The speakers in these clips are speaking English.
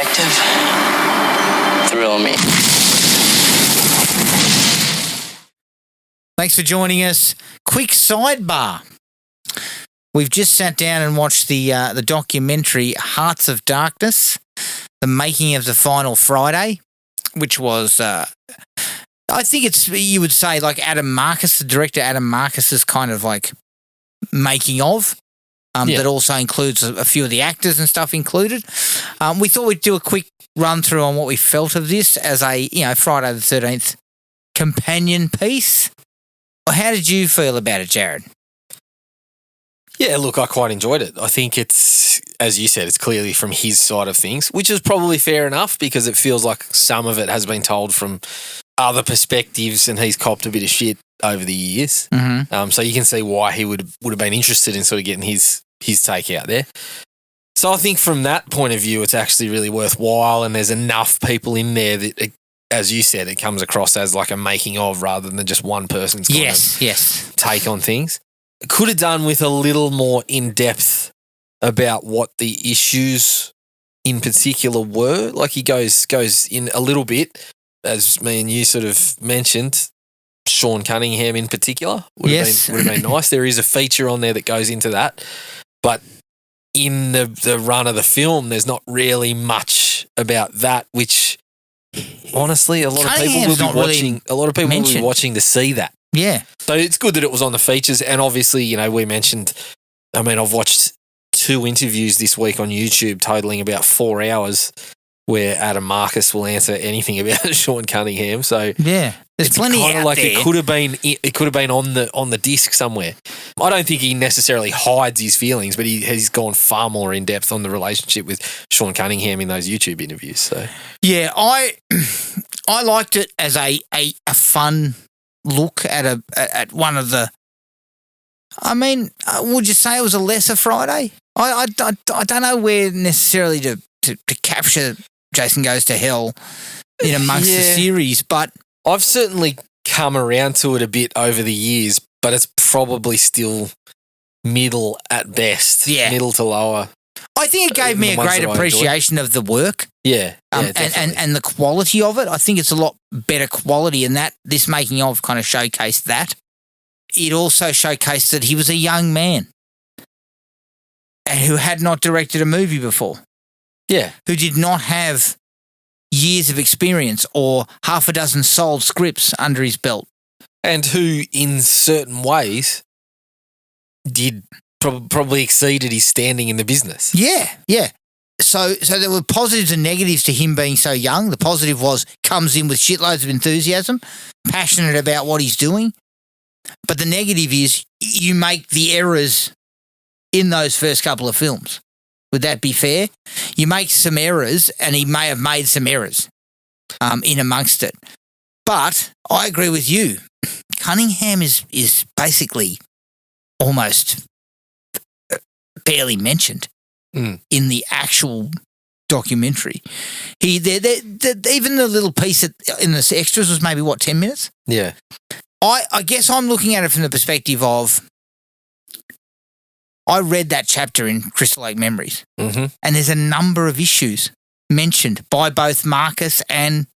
detective thrill me. Thanks for joining us. Quick sidebar. We've just sat down and watched the documentary Hearts of Darkness, the making of the final Friday, which was, I think it's, you would say, like Adam Marcus, the director Adam Marcus's kind of like making of, that also includes a few of the actors and stuff included. We thought we'd do a quick run through on what we felt of this as a, Friday the 13th companion piece. How did you feel about it, Jared? Yeah, look, I quite enjoyed it. I think it's, as you said, it's clearly from his side of things, which is probably fair enough because it feels like some of it has been told from other perspectives and he's copped a bit of shit over the years. Mm-hmm. So you can see why he would have been interested in sort of getting his take out there. So I think from that point of view, it's actually really worthwhile and there's enough people in there that, as you said, it comes across as like a making of rather than just one person's kind of take on things. Could have done with a little more in-depth about what the issues in particular were. Like he goes in a little bit, as me and you sort of mentioned, Sean Cunningham in particular would have been nice. There is a feature on there that goes into that. But in the run of the film, there's not really much about that, which honestly, a lot of people will be watching to see that. Yeah. So it's good that it was on the features. And obviously, we mentioned, I've watched 2 interviews this week on YouTube totaling about 4 hours where Adam Marcus will answer anything about Sean Cunningham. So yeah, there's plenty out like there. It could have been on the disc somewhere. I don't think he necessarily hides his feelings, but he's gone far more in depth on the relationship with Sean Cunningham in those YouTube interviews. So yeah, I liked it as a fun look at one of the. I mean, would you say it was a lesser Friday? I don't know where necessarily to capture Jason Goes to Hell in amongst the series, but I've certainly come around to it a bit over the years, but it's probably still middle at best, middle to lower. I think it gave me a great appreciation of the work. Yeah, and the quality of it. I think it's a lot better quality, and that this making of kind of showcased that. It also showcased that he was a young man and who had not directed a movie before. Yeah. Who did not have years of experience or half a dozen sold scripts under his belt. And who, in certain ways, did probably exceeded his standing in the business. Yeah, yeah. So there were positives and negatives to him being so young. The positive was comes in with shitloads of enthusiasm, passionate about what he's doing. But the negative is you make the errors in those first couple of films. Would that be fair? You make some errors, and he may have made some errors in amongst it. But I agree with you. Cunningham is basically almost barely mentioned in the actual documentary. Even the little piece in the extras was maybe, 10 minutes? Yeah. I guess I'm looking at it from the perspective of I read that chapter in Crystal Lake Memories, and there's a number of issues mentioned by both Marcus and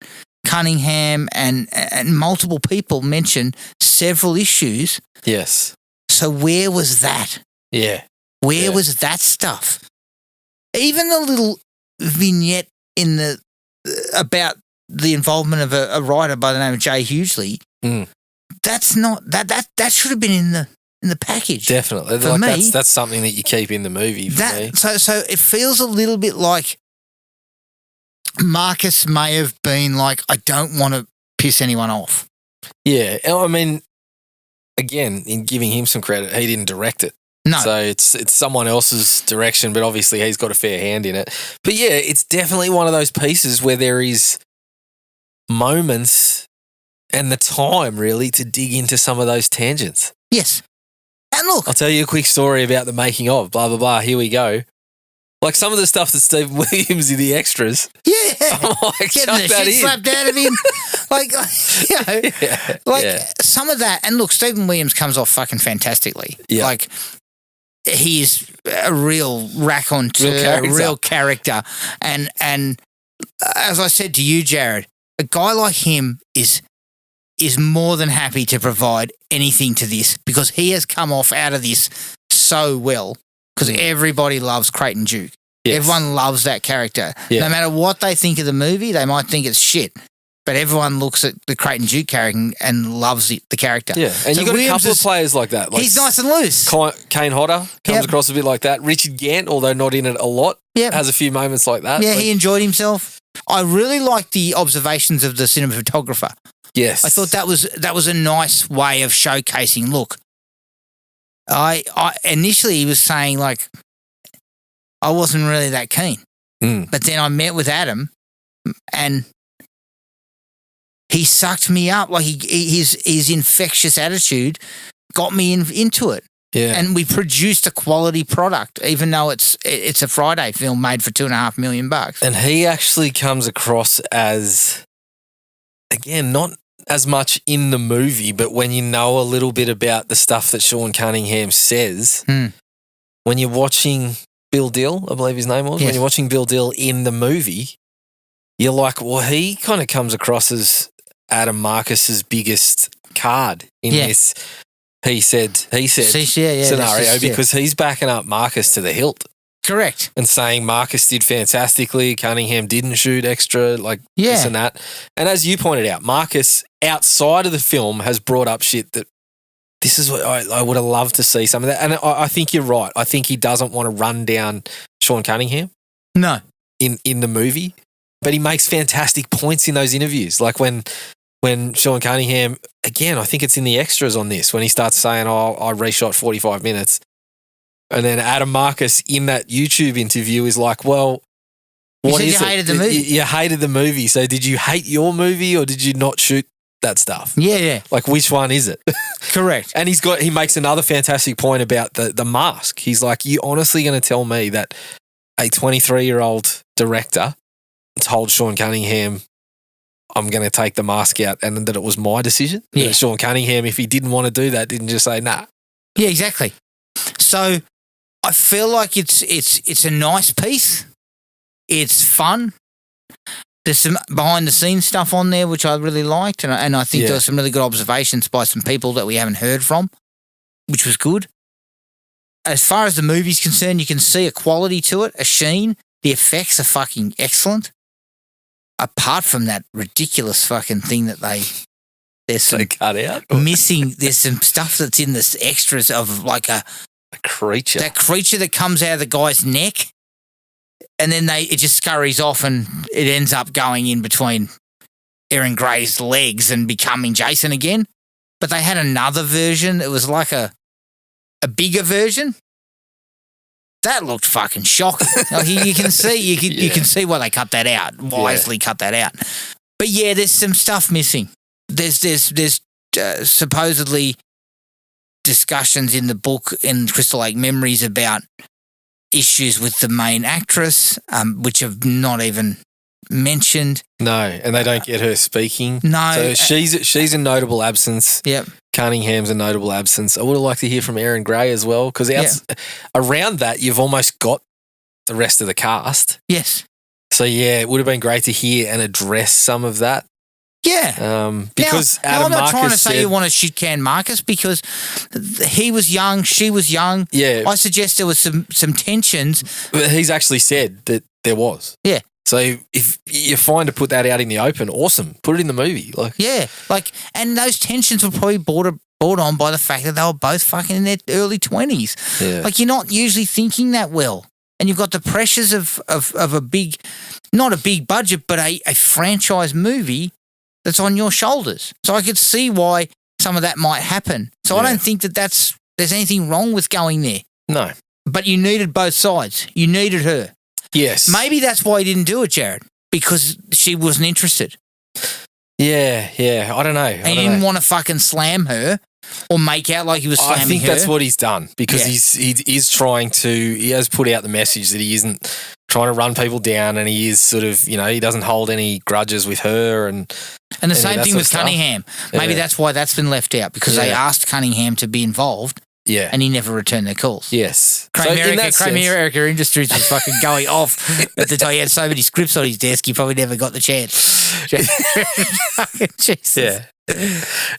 Cunningham, and multiple people mentioned several issues. Yes. So where was that? Yeah. Where was that stuff? Even the little vignette about the involvement of a writer by the name of Jay Hughley. That's not that should have been in the package. Definitely. For me, that's something that you keep in the movie for me. So it feels a little bit like Marcus may have been like, I don't want to piss anyone off. Yeah. I mean, again, in giving him some credit, he didn't direct it. No. So it's someone else's direction, but obviously he's got a fair hand in it. But yeah, it's definitely one of those pieces where there is moments and the time really to dig into some of those tangents. Yes. And look, I'll tell you a quick story about the making of, blah, blah, blah. Here we go. Like some of the stuff that Stephen Williams in the extras. Yeah. I'm like, getting the shit slapped out of him. Some of that. And look, Stephen Williams comes off fucking fantastically. Yeah. Like, he's a real raconteur, real character. And as I said to you, Jared, a guy like him is more than happy to provide anything to this because he has come out of this so well because everybody loves Creighton Duke. Yes. Everyone loves that character. Yeah. No matter what they think of the movie, they might think it's shit. But everyone looks at the Creighton Duke character and loves the character. Yeah, and So you've got a couple of Williams players like that. Like he's nice and loose. Kane Hodder comes Yep. across a bit like that. Richard Gant, although not in it a lot, Yep. has a few moments like that. Yeah, Like, he enjoyed himself. I really liked the observations of the cinematographer. yes. I thought that was a nice way of showcasing. Look, I initially he was saying like I wasn't really that keen, but then I met with Adam, and he sucked me up. Like his infectious attitude got me into it, Yeah. and we produced a quality product, even though it's a Friday film made for $2.5 million. And he actually comes across as, again, not as much in the movie, but when you know a little bit about the stuff that Sean Cunningham says, when you're watching Bill Dill, I believe his name was, Yes. when you're watching Bill Dill in the movie, you're like, well, he kind of comes across as Adam Marcus's biggest card in this. He said scenario because he's backing up Marcus to the hilt. Correct. And saying Marcus did fantastically, Cunningham didn't shoot extra, like this and that. And as you pointed out, Marcus, outside of the film, has brought up shit that this is what I would have loved to see some of that. And I think you're right. I think he doesn't want to run down Sean Cunningham No. in the movie, but he makes fantastic points in those interviews. Like when Sean Cunningham, again, I think it's in the extras on this, when he starts saying, oh, I reshot 45 minutes. And then Adam Marcus in that YouTube interview is like, well, what is it? You hated the movie. You hated the movie. So did you hate your movie or did you not shoot that stuff? Yeah. Like, which one is it? Correct. And he makes another fantastic point about the mask. He's like, you honestly going to tell me that a 23-year-old director told Sean Cunningham, I'm going to take the mask out, and that it was my decision? Yeah. That Sean Cunningham, if he didn't want to do that, didn't just say, nah. Yeah, exactly. So I feel like it's a nice piece. It's fun. There's some behind the scenes stuff on there which I really liked, and I think there were some really good observations by some people that we haven't heard from, which was good. As far as the movie's concerned, you can see a quality to it, a sheen. The effects are fucking excellent. Apart from that ridiculous fucking thing that there's some cut out missing. There's some stuff that's in the extras of like a creature. that creature that comes out of the guy's neck, and then it just scurries off, and it ends up going in between Aaron Gray's legs and becoming Jason again. But they had another version. It was like a bigger version. That looked fucking shocking. Like you can see, you can see why they cut that out. Wisely cut that out. But yeah, there's some stuff missing. There's supposedly discussions in the book in Crystal Lake Memories about issues with the main actress, which have not even mentioned. No, and they don't get her speaking. No. So she's a notable absence. Yep. Cunningham's a notable absence. I would have liked to hear from Aaron Gray as well, because around that, you've almost got the rest of the cast. Yes. So, yeah, it would have been great to hear and address some of that. Yeah. Because now, Adam I'm not Marcus trying to say said, you want to shit can Marcus, because he was young, she was young. Yeah. I suggest there was some tensions. But he's actually said that there was. Yeah. So if you're fine to put that out in the open, awesome. Put it in the movie. And those tensions were probably brought on by the fact that they were both fucking in their early 20s. Yeah. Like, you're not usually thinking that well. And you've got the pressures of a big, not a big budget, but a franchise movie that's on your shoulders. So I could see why some of that might happen. So I don't think that there's anything wrong with going there. No. But you needed both sides. You needed her. Yes. Maybe that's why he didn't do it, Jared, because she wasn't interested. Yeah. I don't know. And he didn't want to fucking slam her or make out like he was slamming her. I think that's what he's done, because he is trying to, he has put out the message that he isn't trying to run people down, and he is sort of, he doesn't hold any grudges with her. And the same thing with Cunningham. Maybe that's why that's been left out, because they asked Cunningham to be involved Yeah. and he never returned their calls. Yes. America Industries was fucking going off at the time. He had so many scripts on his desk, he probably never got the chance. Fucking Jesus. Yeah.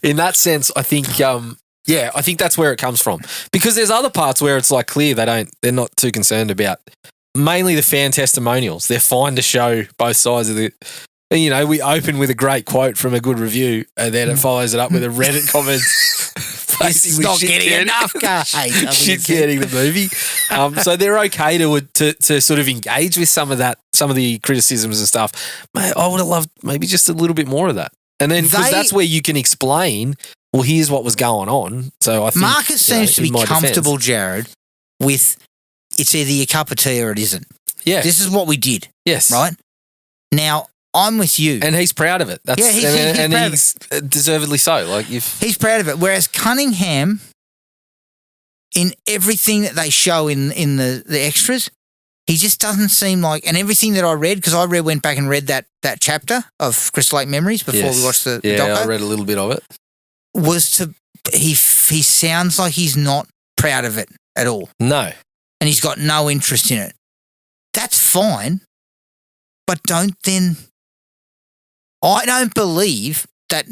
In that sense, I think, I think that's where it comes from. Because there's other parts where it's like clear they're not too concerned about mainly the fan testimonials. They're fine to show both sides of the. You know, we open with a great quote from a good review, and then it follows it up with a Reddit comment. It's not getting enough, guys. Shit getting the movie. So they're okay to sort of engage with some of the criticisms and stuff. Mate, I would have loved maybe just a little bit more of that. And then because that's where you can explain, well, here's what was going on. So I think Marcus seems to be comfortable, Jared, with it's either your cup of tea or it isn't. Yeah. This is what we did. Yes. Right? Now, I'm with you. And he's proud of it. He's deservedly so. Like he's proud of it. Whereas Cunningham, in everything that they show in the extras, he just doesn't seem like, and everything that I read, because I went back and read that chapter of Crystal Lake Memories before we watched the doco. Yeah, I read a little bit of it. He sounds like he's not proud of it at all. No. And he's got no interest in it. That's fine, but I don't believe that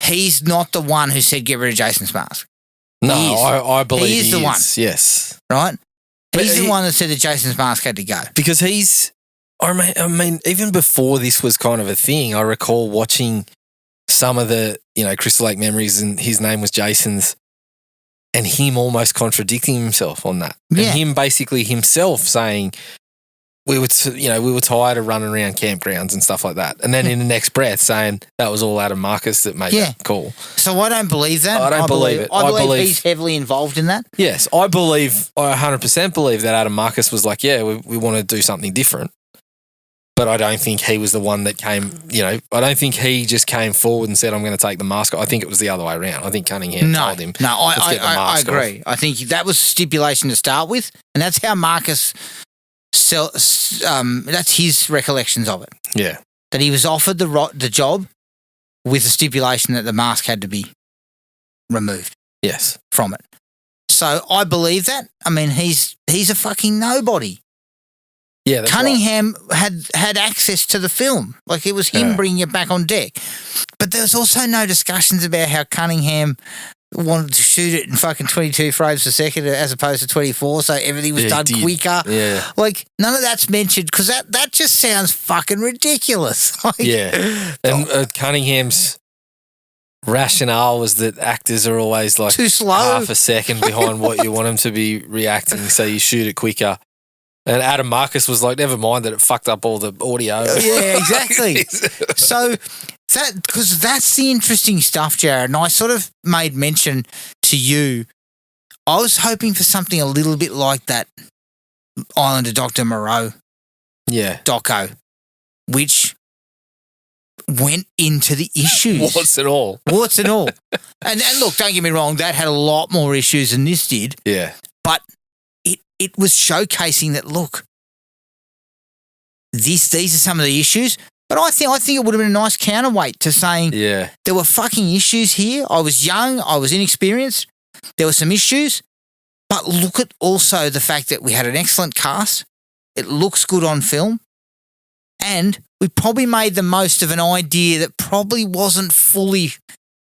he's not the one who said get rid of Jason's mask. No, I believe he is the one. Yes. Right? He's the one that said that Jason's mask had to go. Because I mean, even before this was kind of a thing, I recall watching some of the, Crystal Lake Memories, and his name was Jason's, and him almost contradicting himself on that. Yeah. And him basically himself saying, we were tired of running around campgrounds and stuff like that. And then in the next breath saying that was all Adam Marcus that made that call. So I don't believe that. I don't believe it. I believe he's heavily involved in that. Yes, I 100% believe that Adam Marcus was like, we want to do something different. But I don't think he was the one that came, I don't think he just came forward and said, I'm going to take the mask off. I think it was the other way around. I think Cunningham told him. No, I agree. I think that was stipulation to start with. And that's how Marcus... that's his recollections of it. Yeah. That he was offered the job with the stipulation that the mask had to be removed. Yes. From it. So I believe that. I mean, he's a fucking nobody. Yeah, that's Cunningham had access to the film. Like, it was him bringing it back on deck. But there was also no discussions about how Cunningham wanted to shoot it in fucking 22 frames per second as opposed to 24, so everything was done quicker. Yeah. Like, none of that's mentioned because that just sounds fucking ridiculous. Like, yeah. And Cunningham's rationale was that actors are always like too slow, half a second behind what you want them to be reacting, so you shoot it quicker. And Adam Marcus was like, never mind that it fucked up all the audio. Yeah, exactly. So because that's the interesting stuff, Jared. And I sort of made mention to you, I was hoping for something a little bit like that Island of Dr. Moreau doco, which went into the issues. Warts and all. Warts and all. And look, don't get me wrong, that had a lot more issues than this did. Yeah. But it was showcasing that, look, these are some of the issues. But I think it would have been a nice counterweight to saying there were fucking issues here. I was young. I was inexperienced. There were some issues. But look at also the fact that we had an excellent cast. It looks good on film. And we probably made the most of an idea that probably wasn't fully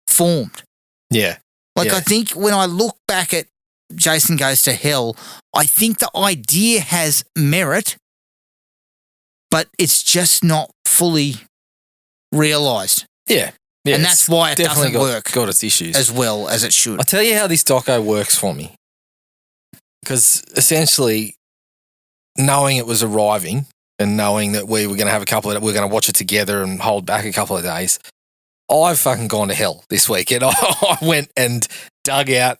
formed. Yeah. I think when I look back at Jason Goes to Hell, I think the idea has merit, but it's just not fully realised. Yeah. And that's why it doesn't work got its issues as well as it should. I'll tell you how this doco works for me. Because essentially, knowing it was arriving and knowing that we were going to have we're going to watch it together and hold back a couple of days, I've fucking gone to hell this week. And I went and dug out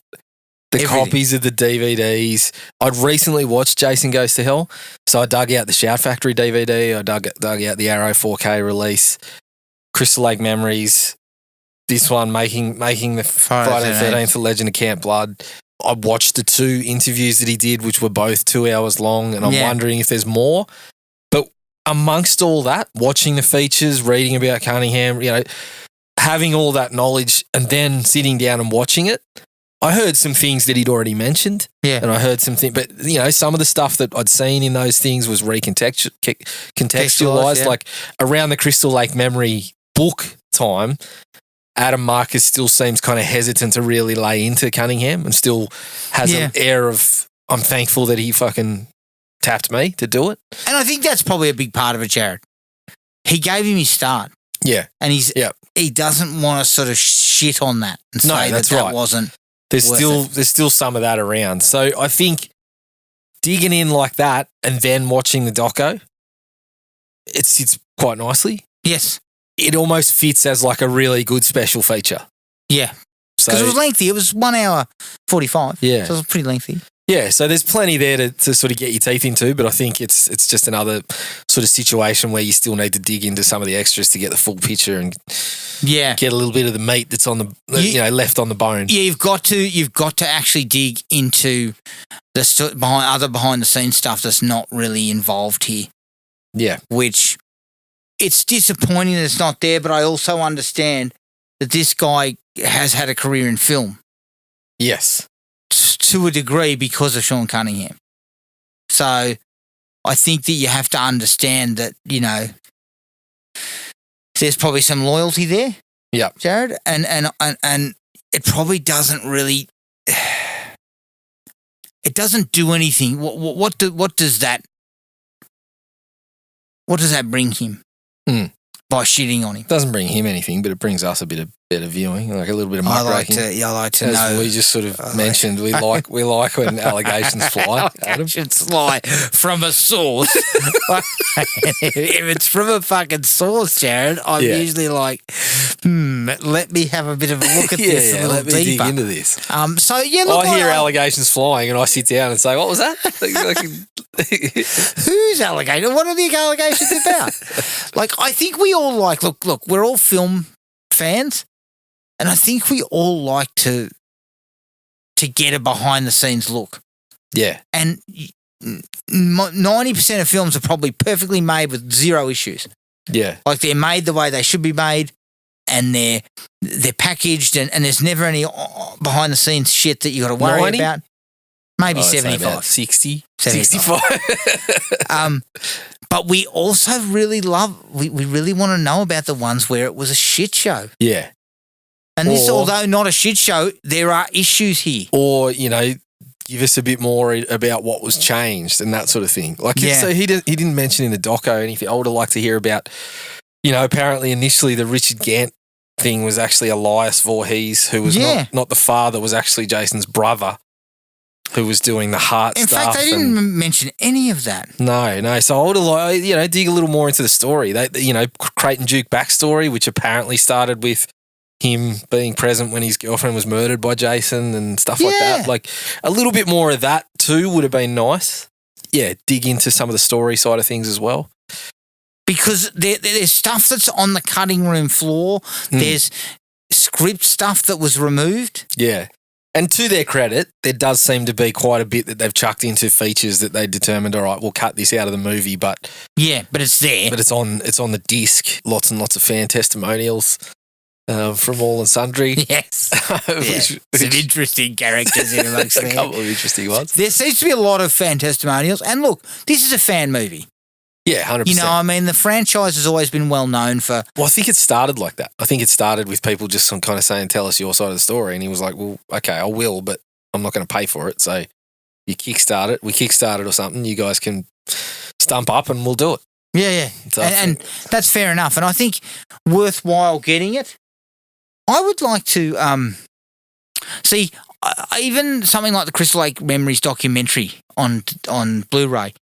the copies of the DVDs. I'd recently watched Jason Goes to Hell, so I dug out the Shout Factory DVD. I dug out the Arrow 4K release, Crystal Lake Memories, this one making the Friday the 13th, The Legend of Camp Blood. I watched the 2 interviews that he did, which were both 2 hours long, and I'm wondering if there's more. But amongst all that, watching the features, reading about Cunningham, having all that knowledge and then sitting down and watching it, I heard some things that he'd already mentioned. Yeah. And I heard some things, but some of the stuff that I'd seen in those things was contextualized. Yeah. Like around the Crystal Lake Memory book time, Adam Marcus still seems kind of hesitant to really lay into Cunningham and still has an air of, I'm thankful that he fucking tapped me to do it. And I think that's probably a big part of it, Jared. He gave him his start. Yeah. And he doesn't want to sort of shit on that and say that's that right. wasn't There's worth there's still some of that around. So I think digging in like that and then watching the doco, it sits quite nicely. Yes. It almost fits as like a really good special feature. Yeah. So Because it was lengthy. It was 1 hour 45. Yeah. So it was pretty lengthy. yeah, so there's plenty there to sort of get your teeth into, but I think it's just another sort of situation where you still need to dig into some of the extras to get the full picture and Yeah. get a little bit of the meat that's on the left on the bone. Yeah, you've got to actually dig into the behind the scenes stuff that's not really involved here. Yeah. Which it's disappointing that it's not there, but I also understand that this guy has had a career in film Yes. to a degree because of Sean Cunningham. So I think that you have to understand that, there's probably some loyalty there. Yeah. Jared, and it probably doesn't really it doesn't do anything. What does that bring him by shitting on him? Doesn't bring him anything, but it brings us a bit of better viewing, like a little bit of I muckraking. like to As know. we just sort of mentioned, we like when allegations fly. Adam. Allegations fly from a source. If it's from a fucking source, Jared, I'm usually like, let me have a bit of a look at this a little let me deeper. dig into this. So yeah, look, I hear allegations flying, and I sit down and say, "What was that?" Whose allegation? What are the allegations about? Like, I think we all like. Look, we're all film fans, and I think we all like to get a behind the scenes look. Yeah, And 90% of films are probably perfectly made with zero issues. yeah, Like they're made the way they should be made, and they're packaged, and there's never any behind the scenes shit that you got to worry 90? about. Maybe I'd say 75. about 60, 75. 65. But we also really we really want to know about the ones where it was a shit show. Yeah, And this, Or- although not a shit show, there are issues here. or give us a bit more about what was changed and that sort of thing. Like, Yeah. so he didn't mention in the doco anything. I would have liked to hear about. Apparently initially the Richard Gant thing was actually Elias Voorhees, who was not the father, was actually Jason's brother, who was doing the heart In stuff. fact, they didn't mention any of that. No. So I would have liked, dig a little more into the story. Creighton Duke backstory, which apparently started with him being present when his girlfriend was murdered by Jason and stuff like Yeah. that. Like a little bit more of that too would have been nice. Yeah, dig into some of the story side of things as well. Because there's stuff that's on the cutting room floor. There's script stuff that was removed. Yeah. And to their credit, there does seem to be quite a bit that they've chucked into features that they determined, all right, we'll cut this out of the movie, but But it's there. it's on the disc. Lots and lots of fan testimonials from all and sundry. Yes. Which- Some interesting characters in amongst a there. couple of interesting ones. There seems to be a lot of fan testimonials. And look, this is a fan movie. Yeah, 100%. The franchise has always been well known for. Well, I think it started like that. I think it started with people just kind of saying, tell us your side of the story. And he was like, well, okay, I will, but I'm not going to pay for it. So you kickstart it. We kickstart it or something. You guys can stump up and we'll do it. Yeah. So I And that's fair enough. And I think worthwhile getting it. I would like to see even something like the Crystal Lake Memories documentary on Blu-ray.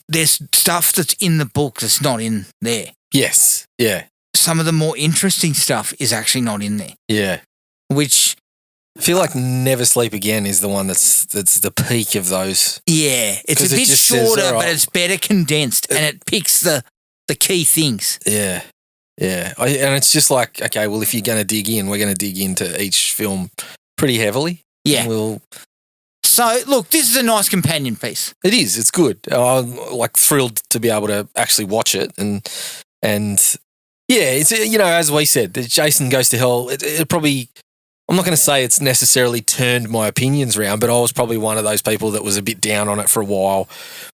There's stuff that's in the book that's not in there. Yes. Yeah. Some of the more interesting stuff is actually not in there, Yeah. which, I feel like Never Sleep Again is the one that's the peak of those. yeah, it's 'Cause a it bit just says, shorter, all right. but it's better condensed, and it picks the key things. Yeah. Yeah. And it's just like, okay, well, if you're going to dig in, we're going to dig into each film pretty heavily. Yeah. And we'll. So, look, this is a nice companion piece. It is. It's good. I'm thrilled to be able to actually watch it, and yeah, it's as we said, Jason Goes to Hell. It probably I'm not going to say it's necessarily turned my opinions around, but I was probably one of those people that was a bit down on it for a while,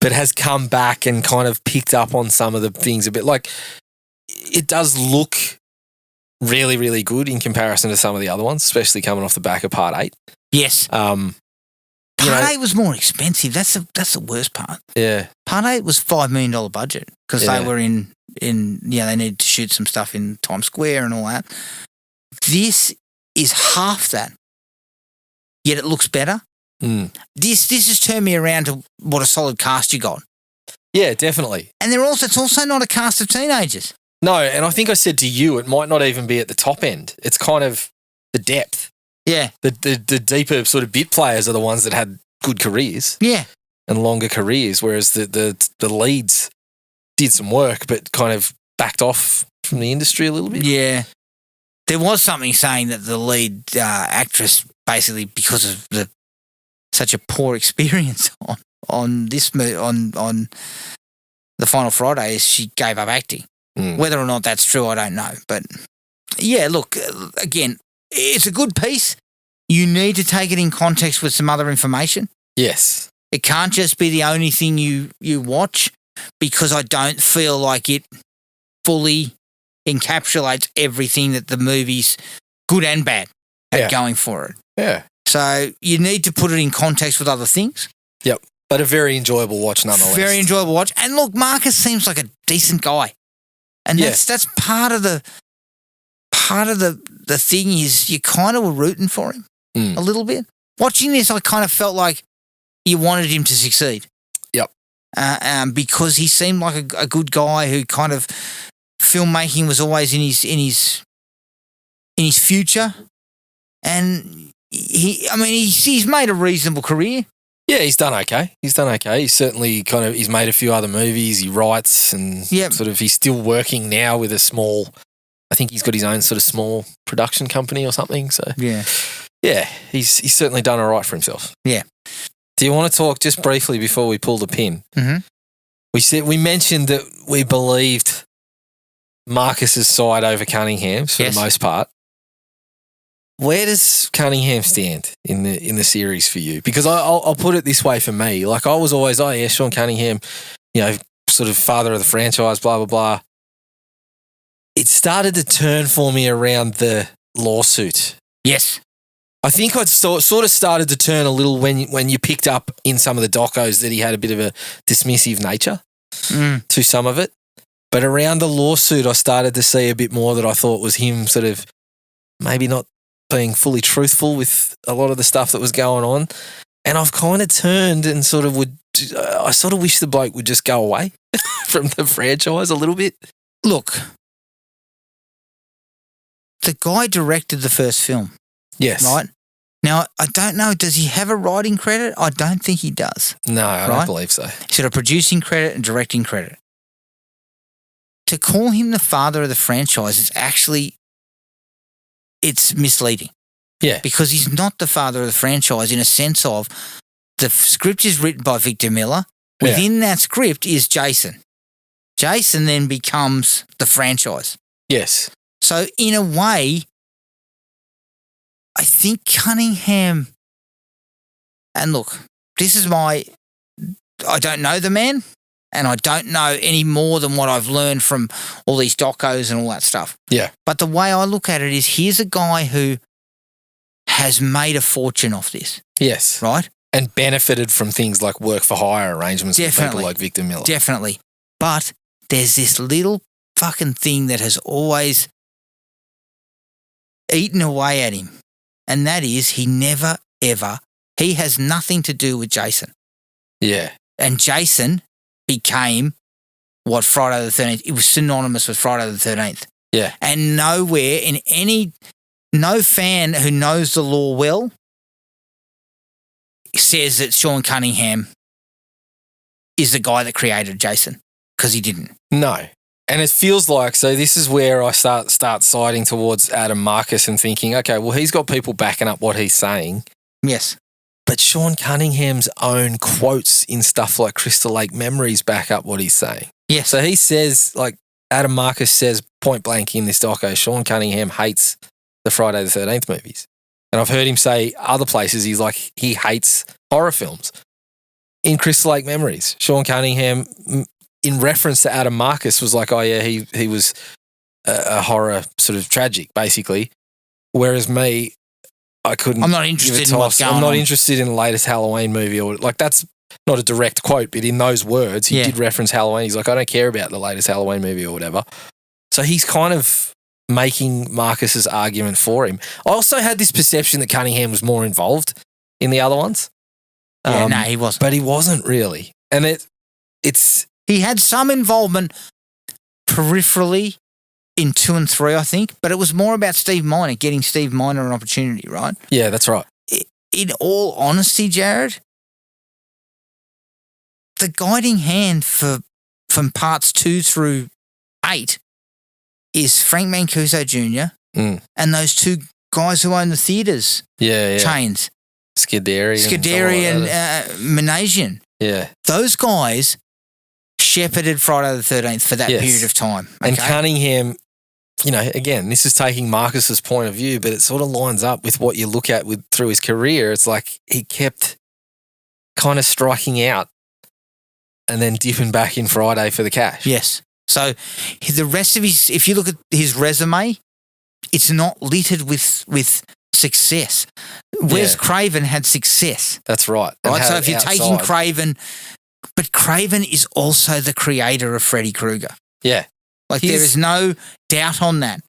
but has come back and kind of picked up on some of the things a bit. Like, it does look really, really good in comparison to some of the other ones, especially coming off the back of Part 8. Yes. You Part know- 8 was more expensive. That's the worst part. Yeah. Part 8 was $5 million budget because Yeah. they were in they needed to shoot some stuff in Times Square and all that. This is half that, yet it looks better. Mm. This has turned me around to what a solid cast you got. Yeah, definitely. And it's also not a cast of teenagers. No, and I think I said to you, it might not even be at the top end. It's kind of the depth. Yeah. The deeper sort of bit players are the ones that had good careers Yeah. and longer careers, whereas the leads did some work but kind of backed off from the industry a little bit. Yeah. There was something saying that the lead actress, basically because of such a poor experience on the Final Friday, is she gave up acting. Mm. Whether or not that's true, I don't know. But yeah, look, again, it's a good piece. You need to take it in context with some other information. Yes. It can't just be the only thing you watch, because I don't feel like it fully encapsulates everything that the movie's good and bad have Yeah. going for it. Yeah. So you need to put it in context with other things. Yep. But a very enjoyable watch nonetheless. Very enjoyable watch. And look, Marcus seems like a decent guy. And Yeah. that's part of the thing is you kind of were rooting for him a little bit. Watching this, I kind of felt like you wanted him to succeed. Yep. Because he seemed like a good guy who kind of filmmaking was always in his future, and he's made a reasonable career. Yeah, he's done okay. He's certainly he's made a few other movies. He writes and Yep. sort of he's still working now with a small, I think he's got his own sort of small production company or something. So Yeah. yeah, he's certainly done all right for himself. Yeah. Do you want to talk just briefly before we pull the pin? Mhm. We mentioned that we believed Marcus's side over Cunningham's for Yes. the most part. Where does Cunningham stand in the series for you? Because I'll put it this way for me. Like, I was always, Sean Cunningham, sort of father of the franchise, blah, blah, blah. It started to turn for me around the lawsuit. Yes. I think I'd sort of started to turn a little when you picked up in some of the docos that he had a bit of a dismissive nature to some of it. But around the lawsuit, I started to see a bit more that I thought was him sort of maybe not being fully truthful with a lot of the stuff that was going on. And I've kind of turned and I sort of wish the bloke would just go away from the franchise a little bit. Look, the guy directed the first film, Yes. right? Now, I don't know, does he have a writing credit? I don't think he does. No, I don't Right? believe so. He's got a producing credit and directing credit. To call him the father of the franchise is actually, it's misleading. Yeah. Because he's not the father of the franchise in a sense of the script is written by Victor Miller. Yeah. Within that script is Jason. Jason then becomes the franchise. Yes. So in a way, I think Cunningham, and look, I don't know the man, and I don't know any more than what I've learned from all these docos and all that stuff. Yeah. But the way I look at it is, here's a guy who has made a fortune off this, Yes. right? And benefited from things like work for hire arrangements with Definitely. people like Victor Miller. Definitely. But there's this little fucking thing that has always eaten away at him. And that is, he never, ever, he has nothing to do with Jason. Yeah. And Jason became what Friday the 13th, it was synonymous with Friday the 13th. Yeah. And nowhere in no fan who knows the law well says that Sean Cunningham is the guy that created Jason, because he didn't. No. And it feels like, so this is where I start siding towards Adam Marcus and thinking, okay, well, he's got people backing up what he's saying. Yes. But Sean Cunningham's own quotes in stuff like Crystal Lake Memories back up what he's saying. Yes. So he says, like, Adam Marcus says point blank in this doco, Sean Cunningham hates the Friday the 13th movies. And I've heard him say other places he hates horror films. In Crystal Lake Memories, Sean Cunningham, in reference to Adam Marcus, was like, oh yeah, he was a horror sort of tragic, basically. Whereas me, I couldn't. I'm not interested in what's going on. I'm not interested in the latest Halloween movie, or like that's not a direct quote, but in those words, he did reference Halloween. He's like, I don't care about the latest Halloween movie or whatever. So he's kind of making Marcus's argument for him. I also had this perception that Cunningham was more involved in the other ones. No, he wasn't. But he wasn't really. And it's... He had some involvement peripherally in 2 and 3, I think, but it was more about Steve Miner, getting Steve Miner an opportunity, right? Yeah, that's right. In all honesty, Jared, the guiding hand from parts 2 through 8 is Frank Mancuso Jr. And those two guys who own the theatres chains. Scuderi and Manasian. Yeah. Those guys shepherded Friday the 13th for that period of time. Okay? And Cunningham, you know, again, this is taking Marcus's point of view, but it sort of lines up with what you look at through his career. It's like he kept kind of striking out and then dipping back in Friday for the cash. Yes. So the rest of his, if you look at his resume, it's not littered with success. Wes Craven had success. That's right. Right. So if you're taking Craven, but Craven is also the creator of Freddy Krueger. Yeah. Like there is no doubt on that.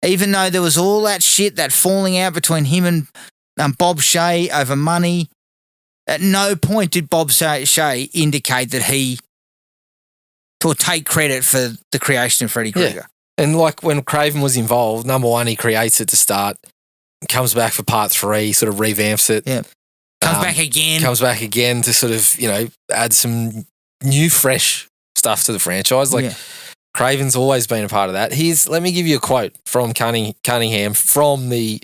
Even though there was all that shit, that falling out between him and Bob Shea over money, at no point did Bob Shea indicate that he or take credit for the creation of Freddy Krueger. Yeah. And like when Craven was involved, number one, he creates it to start, comes back for part 3, sort of revamps it. Yeah. Comes back again to sort of, you know, add some new, fresh stuff to the franchise. Like Craven's always been a part of that. Let me give you a quote from Cunningham from the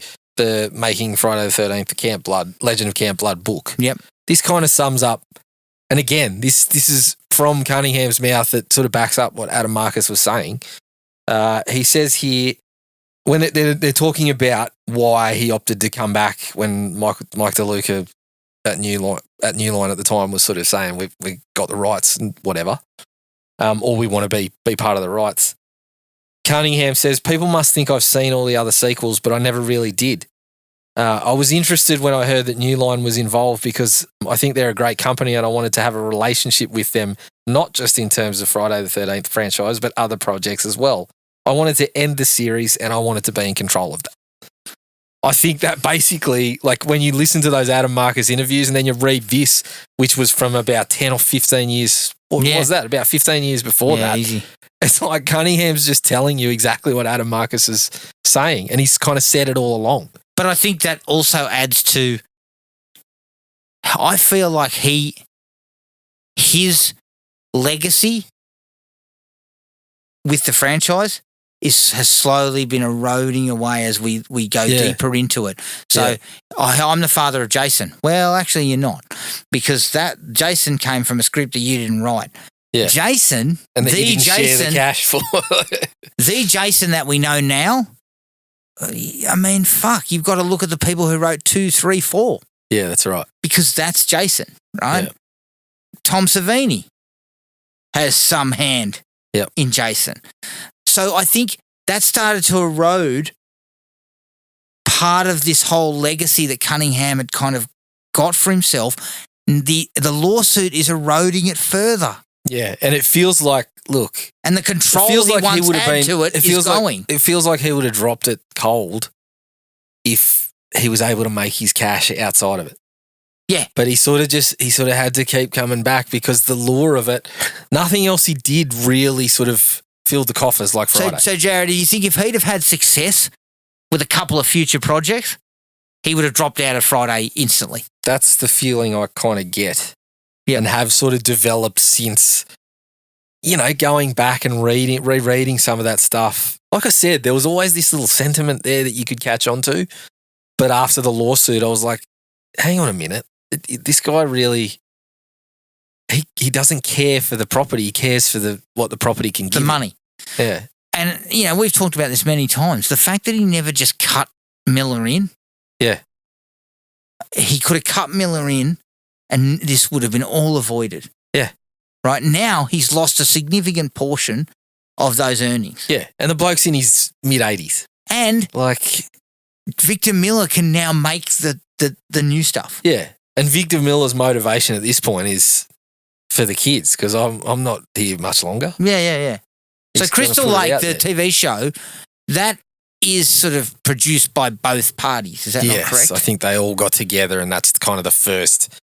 Making Friday the 13th, the Camp Blood, Legend of Camp Blood book. Yep. This kind of sums up, and again, this is from Cunningham's mouth that sort of backs up what Adam Marcus was saying. He says here, when they're talking about why he opted to come back when Mike DeLuca at New Line at the time was sort of saying we got the rights and whatever, or we want to be part of the rights. Cunningham says, people must think I've seen all the other sequels, but I never really did. I was interested when I heard that New Line was involved because I think they're a great company and I wanted to have a relationship with them, not just in terms of Friday the 13th franchise, but other projects as well. I wanted to end the series and I wanted to be in control of that. I think that basically, like when you listen to those Adam Marcus interviews and then you read this, which was from about 10 or 15 years, what was that? About 15 years before that. Easy. It's like Cunningham's just telling you exactly what Adam Marcus is saying and he's kind of said it all along. But I think that also adds to, I feel like his legacy with the franchise has slowly been eroding away as we go deeper into it. So I'm the father of Jason. Well, actually you're not, because that Jason came from a script that you didn't write. Yeah. Jason, and that you didn't share the cash for. The Jason that we know now, I mean, fuck, you've got to look at the people who wrote 2, 3, 4. Yeah, that's right. Because that's Jason, right? Yeah. Tom Savini has some hand in Jason. So I think that started to erode part of this whole legacy that Cunningham had kind of got for himself. The lawsuit is eroding it further. Yeah, and it feels like, look... And the control he once had to it is going. It feels like he would have dropped it cold if he was able to make his cash outside of it. Yeah. But he sort of had to keep coming back because the lure of it, nothing else he did really sort of filled the coffers like Friday. So Jared, do you think if he'd have had success with a couple of future projects, he would have dropped out of Friday instantly? That's the feeling I kind of get. Yeah. And have sort of developed since, you know, going back and rereading some of that stuff. Like I said, there was always this little sentiment there that you could catch on to. But after the lawsuit, I was like, hang on a minute. This guy really, he doesn't care for the property. He cares for what the property can give. The money. Yeah. And, you know, we've talked about this many times. The fact that he never just cut Miller in. Yeah. he could have cut Miller in and this would have been all avoided. Yeah. Right now, he's lost a significant portion of those earnings. Yeah. And the bloke's in his mid-80s. And Like, Victor Miller can now make the new stuff. yeah. And Victor Miller's motivation at this point is for the kids because I'm not here much longer. Yeah. So He's Crystal gonna put it Lake, out the there. TV show, that is sort of produced by both parties. Is that not correct? I think they all got together and that's kind of the first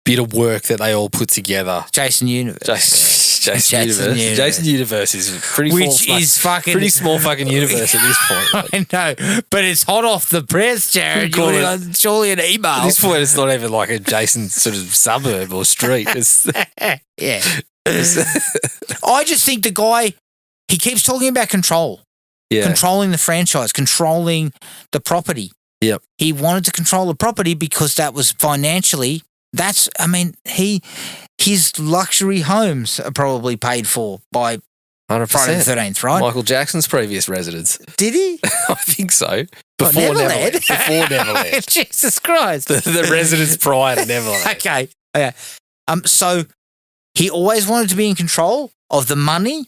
bit of work that they all put together. Jason Universe. Jason Universe. Jason Universe is pretty Which is fucking... pretty small fucking universe at this point. I know, but it's hot off the press, Jared. Cool. Surely an email. At this point, it's not even like a Jason sort of suburb or street. It's, Yeah. I just think the guy, he keeps talking about control. yeah. Controlling the franchise, controlling the property. Yep. He wanted to control the property because that was financially, his luxury homes are probably paid for by 100%. Friday the 13th, right? Michael Jackson's previous residence. Did he? I think so. What, Before Neverland? Before Neverland. Jesus Christ. the residence prior to Neverland. Okay. Yeah. So he always wanted to be in control of the money.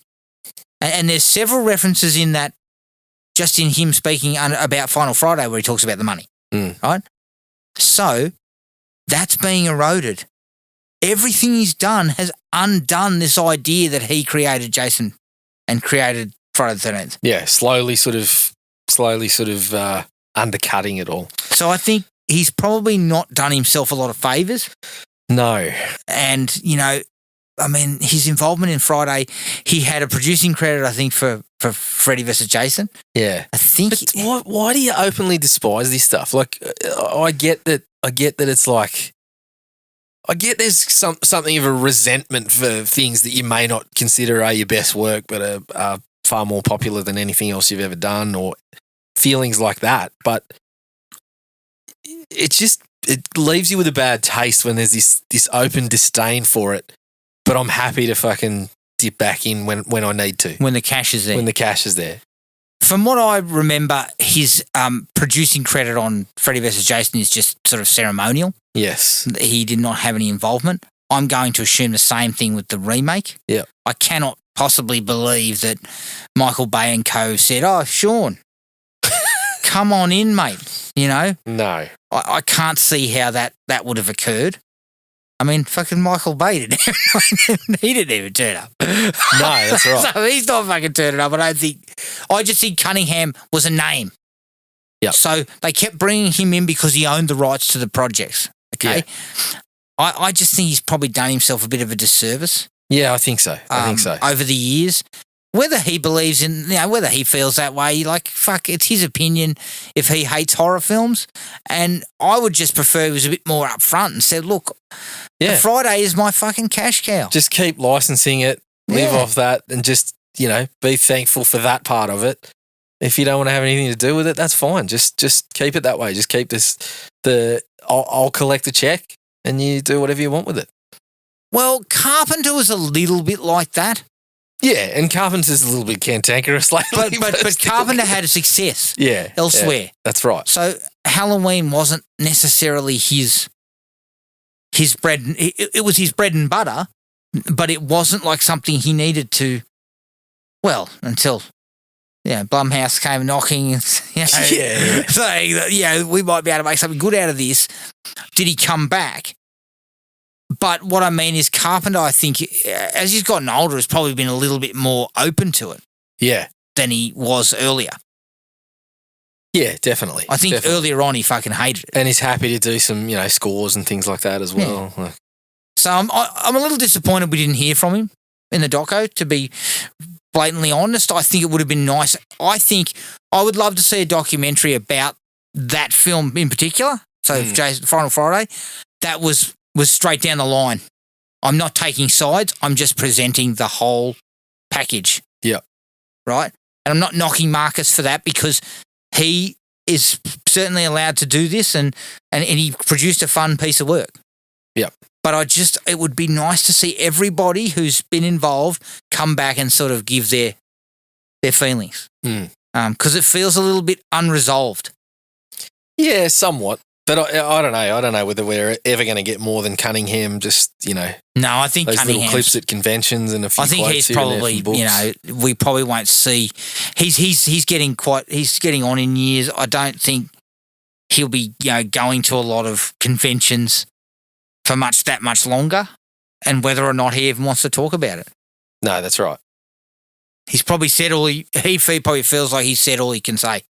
And there's several references in that, just in him speaking about Final Friday where he talks about the money. Right? So that's being eroded. Everything he's done has undone this idea that he created Jason and created Friday the 13th. Yeah, slowly sort of undercutting it all. So I think he's probably not done himself a lot of favours. No. And, his involvement in Friday, he had a producing credit, I think, for Freddy vs. Jason. Yeah. I think... But why do you openly despise this stuff? Like, I get that it's like... I get there's something of a resentment for things that you may not consider are your best work but are far more popular than anything else you've ever done or feelings like that. But it leaves you with a bad taste when there's this open disdain for it. But I'm happy to fucking dip back in when I need to. When the cash is there. When the cash is there. From what I remember, his producing credit on Freddy vs. Jason is just sort of ceremonial. Yes. He did not have any involvement. I'm going to assume the same thing with the remake. Yeah. I cannot possibly believe that Michael Bay and co said, "Oh, Sean, come on in, mate." No. I can't see how that would have occurred. I mean, fucking Michael Bay didn't he didn't even turn up. No, that's right. So he's not fucking turning up. I just think Cunningham was a name. Yeah. So they kept bringing him in because he owned the rights to the projects. Okay. Yeah. I just think he's probably done himself a bit of a disservice. Yeah, I think so. Over the years. Whether he believes in, whether he feels that way, like, fuck, it's his opinion if he hates horror films. And I would just prefer he was a bit more upfront and said, look, the Friday is my fucking cash cow. Just keep licensing it, live Yeah. off that, and just, be thankful for that part of it. If you don't want to have anything to do with it, that's fine. Just keep it that way. Just keep I'll collect a check and you do whatever you want with it. Well, Carpenter was a little bit like that. Yeah, and Carpenter's a little bit cantankerous lately. But Carpenter had a success elsewhere. Yeah, that's right. So Halloween wasn't necessarily his bread. It was his bread and butter, but it wasn't like something he needed to. Well, until Blumhouse came knocking, saying we might be able to make something good out of this. Did he come back? But what I mean is Carpenter, I think, as he's gotten older, has probably been a little bit more open to it than he was earlier. Yeah, definitely. I think earlier on he fucking hated it. And he's happy to do some, scores and things like that as well. Yeah. So I'm a little disappointed we didn't hear from him in the doco, to be blatantly honest. I think it would have been nice. I think I would love to see a documentary about that film in particular. So Jason, Final Friday, that was straight down the line. I'm not taking sides. I'm just presenting the whole package. Yeah. Right? And I'm not knocking Marcus for that because he is certainly allowed to do this and he produced a fun piece of work. Yeah. But it would be nice to see everybody who's been involved come back and sort of give their feelings. Because it feels a little bit unresolved. Yeah, somewhat. But I don't know. I don't know whether we're ever going to get more than Cunningham. Just No, I think those little Cunningham's clips at conventions and a few. I think quotes he's here and there probably, from books. we probably won't see. He's getting on in years. I don't think he'll be, going to a lot of conventions for that much longer, and whether or not he even wants to talk about it. No, that's right. He's probably said he probably feels like he's said all he can say.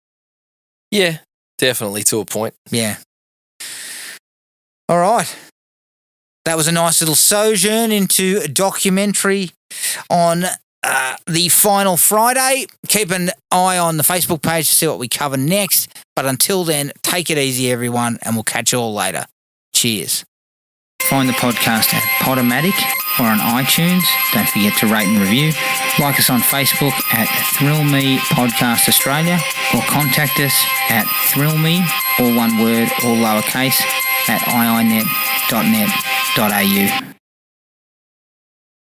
Yeah, definitely to a point. Yeah. All right. That was a nice little sojourn into a documentary on the final Friday. Keep an eye on the Facebook page to see what we cover next. But until then, take it easy, everyone, and we'll catch you all later. Cheers. Find the podcast at Podomatic or on iTunes. Don't forget to rate and review. Like us on Facebook at Thrill Me Podcast Australia, or contact us at thrillme, all one word, all lowercase, at iinet.net.au.